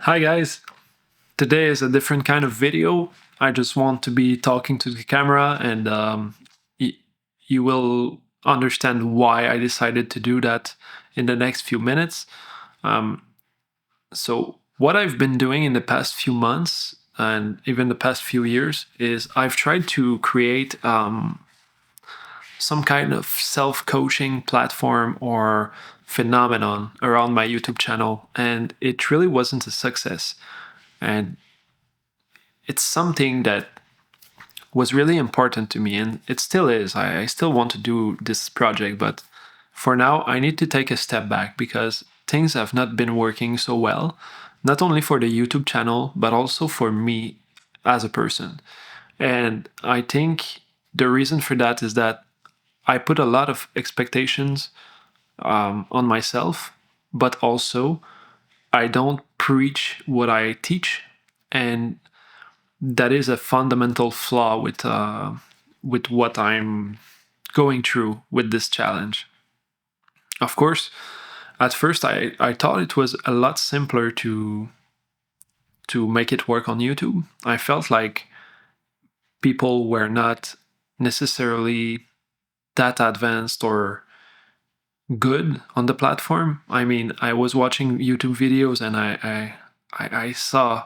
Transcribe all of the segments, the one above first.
Hi guys, today is a different kind of video. I just want to be talking to the camera and y- you will understand why I decided to do that in the next few minutes. Um, so, what I've been doing in the past few months and even the past few years is I've tried to create some kind of self coaching platform or phenomenon around my YouTube channel, and it really wasn't a success. And it's something that was really important to me, and it still is. I still want to do this project, but for now, I need to take a step back because things have not been working so well, not only for the YouTube channel, but also for me as a person. And I think the reason for that is that I put a lot of expectations on myself, but also I don't preach what I teach. And that is a fundamental flaw with what I'm going through with this challenge. Of course, at first I thought it was a lot simpler to make it work on YouTube. I felt like people were not necessarily that advanced or good on the platform. I mean, I was watching YouTube videos and I saw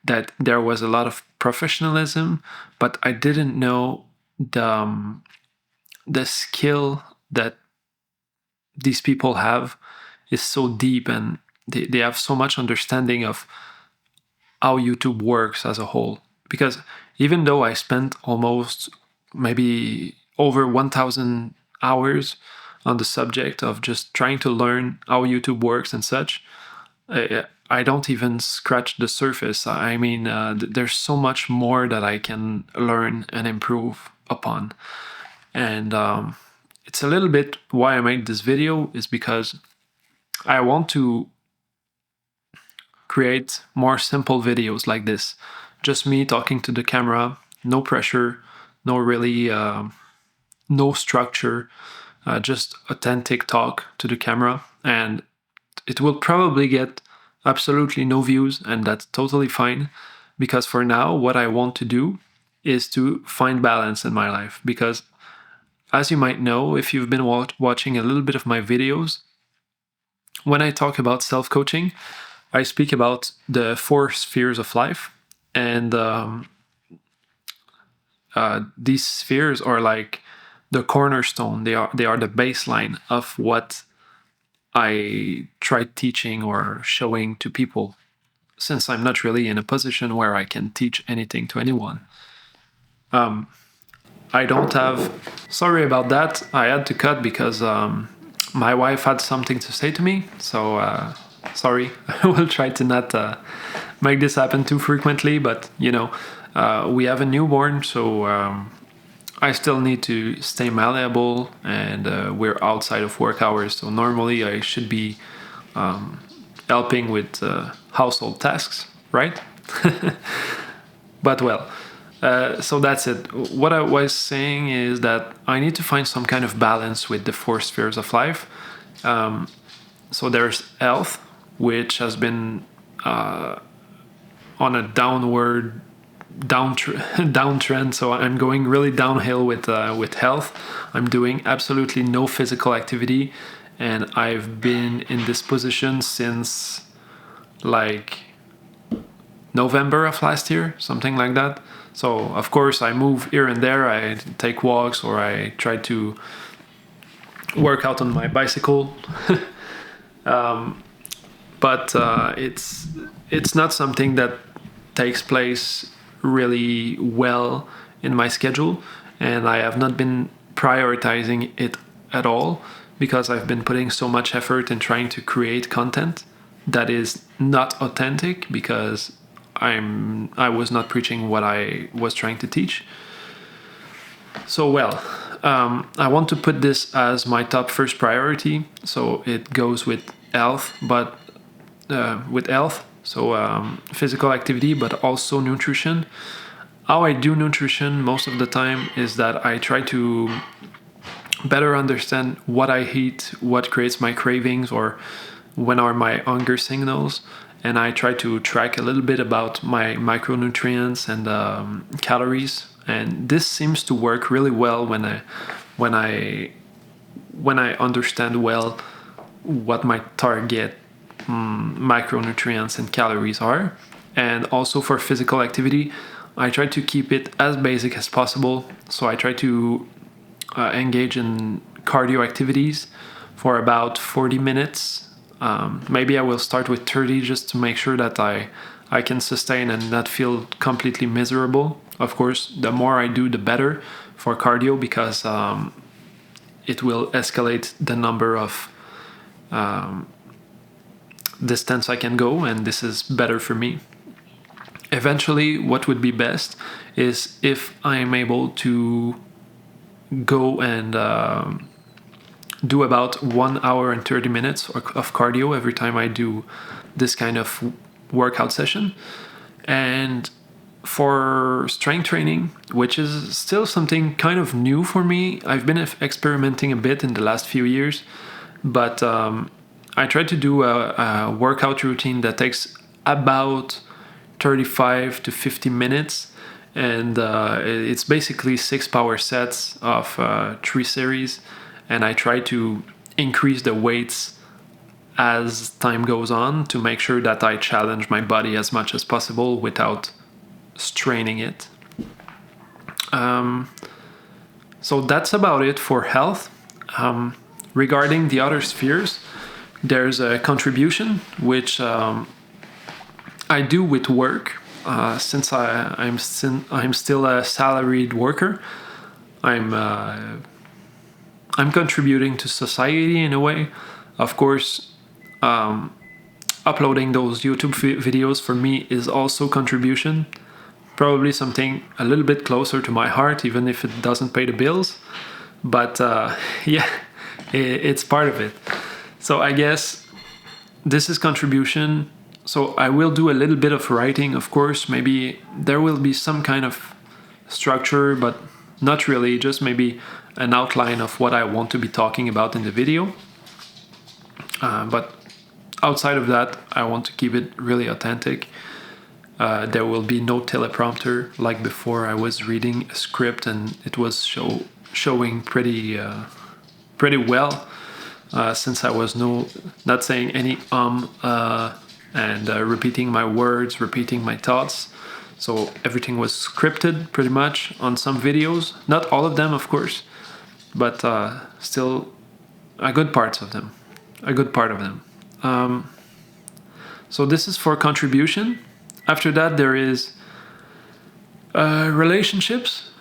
that there was a lot of professionalism, but I didn't know the skill that these people have is so deep, and they have so much understanding of how YouTube works as a whole. Because even though I spent almost maybe over 1,000 hours on the subject of just trying to learn how YouTube works and such, I don't even scratch the surface. I mean, there's so much more that I can learn and improve upon. And it's a little bit why I made this video is because I want to create more simple videos like this. Just me talking to the camera, no pressure, no really, no structure, just authentic talk to the camera. And it will probably get absolutely no views, and that's totally fine. Because for now, what I want to do is to find balance in my life. Because as you might know, if you've been watching a little bit of my videos, when I talk about self coaching, I speak about the four spheres of life. And these spheres are like the cornerstone, they are the baseline of what I try teaching or showing to people, since I'm not really in a position where I can teach anything to anyone. I don't have. Sorry about that. I had to cut because my wife had something to say to me. So sorry. I will try to not make this happen too frequently. But we have a newborn, so I still need to stay malleable, and we're outside of work hours. So normally I should be helping with household tasks, right? But well, so that's it. What I was saying is that I need to find some kind of balance with the four spheres of life. So there's health, which has been on a downtrend. So I'm going really downhill with health. I'm doing absolutely no physical activity, and I've been in this position since like November of last year, something like that. So of course I move here and there. I take walks or I try to work out on my bicycle, but it's not something that takes place really well in my schedule, and I have not been prioritizing it at all because I've been putting so much effort in trying to create content that is not authentic because I was not preaching what I was trying to teach. So well, I want to put this as my top first priority. So it goes with health, but with health. So physical activity, but also nutrition. How I do nutrition most of the time is that I try to better understand what I eat, what creates my cravings, or when are my hunger signals, and I try to track a little bit about my micronutrients and calories. And this seems to work really well when I understand well what my target micronutrients and calories are. And also for physical activity, I try to keep it as basic as possible. So I try to engage in cardio activities for about 40 minutes. Maybe I will start with 30 just to make sure that I can sustain and not feel completely miserable. Of course, the more I do, the better for cardio, because it will escalate the number of distance I can go, and this is better for me. Eventually, what would be best is if I'm able to go and do about 1 hour and 30 minutes of cardio every time I do this kind of workout session. And for strength training, which is still something kind of new for me, I've been experimenting a bit in the last few years, but I try to do a workout routine that takes about 35 to 50 minutes, and it's basically 6 power sets of 3 series, and I try to increase the weights as time goes on to make sure that I challenge my body as much as possible without straining it. So that's about it for health. Regarding the other spheres, there's a contribution, which I do with work. Since I'm still a salaried worker, I'm contributing to society in a way. Of course, uploading those YouTube videos for me is also contribution. Probably something a little bit closer to my heart, even if it doesn't pay the bills. But yeah, it's part of it. So I guess this is contribution. So I will do a little bit of writing, of course. Maybe there will be some kind of structure, but not really. Just maybe an outline of what I want to be talking about in the video. But outside of that, I want to keep it really authentic. There will be no teleprompter like before. I was reading a script and it was showing pretty well, since I was not saying any and repeating my words, repeating my thoughts. So everything was scripted pretty much on some videos. Not all of them, of course, but still a good part of them. So this is for contribution. After that, there is relationships.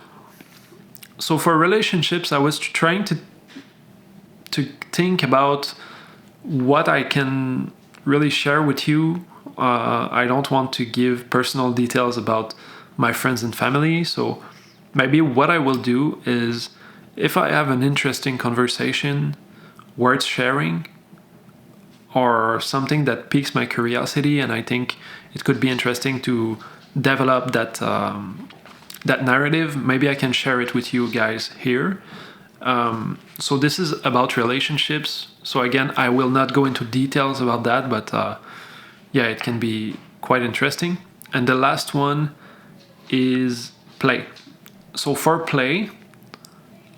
So for relationships, I was trying to think about what I can really share with you. I don't want to give personal details about my friends and family. So maybe what I will do is, if I have an interesting conversation worth sharing, or something that piques my curiosity, and I think it could be interesting to develop that narrative, maybe I can share it with you guys here. So this is about relationships. So again, I will not go into details about that, but yeah, it can be quite interesting. And the last one is play. So for play,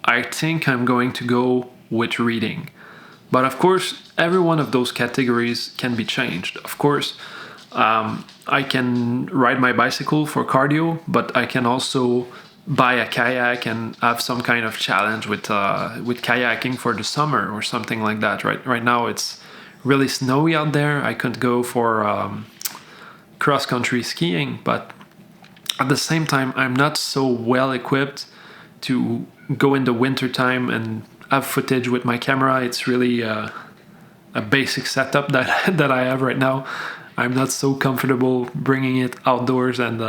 I think I'm going to go with reading. But of course, every one of those categories can be changed. Of course, I can ride my bicycle for cardio, but I can also buy a kayak and have some kind of challenge with kayaking for the summer or something like that. Right now it's really snowy out there. I could go for cross-country skiing, but at the same time, I'm not so well equipped to go in the winter time and have footage with my camera. It's really a basic setup that I have right now. I'm not so comfortable bringing it outdoors and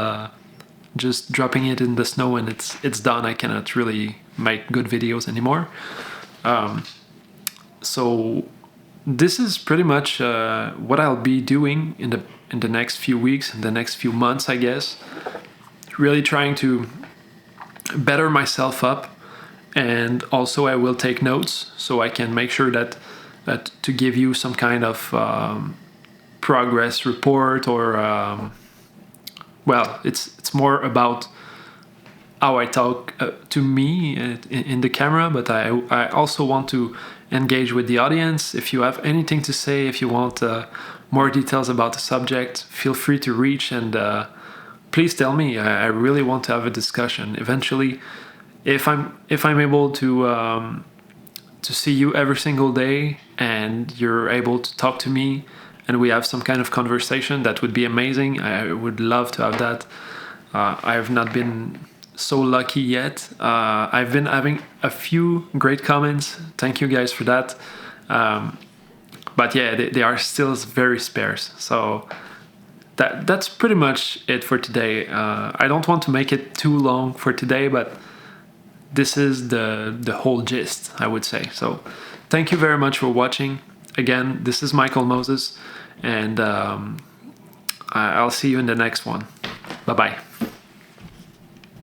just dropping it in the snow and it's done. I cannot really make good videos anymore. So this is pretty much what I'll be doing in the next few weeks, in the next few months, I guess. Really trying to better myself up. And also I will take notes so I can make sure that that to give you some kind of progress report, or well, it's more about how I talk to me in the camera, but I also want to engage with the audience. If you have anything to say, if you want more details about the subject, feel free to reach, and please tell me. I really want to have a discussion eventually. If I'm able to see you every single day, and you're able to talk to me, and we have some kind of conversation, that would be amazing. I would love to have that. I have not been so lucky yet. I've been having a few great comments. Thank you guys for that. But yeah, they are still very sparse. So that's pretty much it for today. I don't want to make it too long for today, but this is the whole gist, I would say. So thank you very much for watching. Again, this is Michael Moses, and I'll see you in the next one. Bye-bye.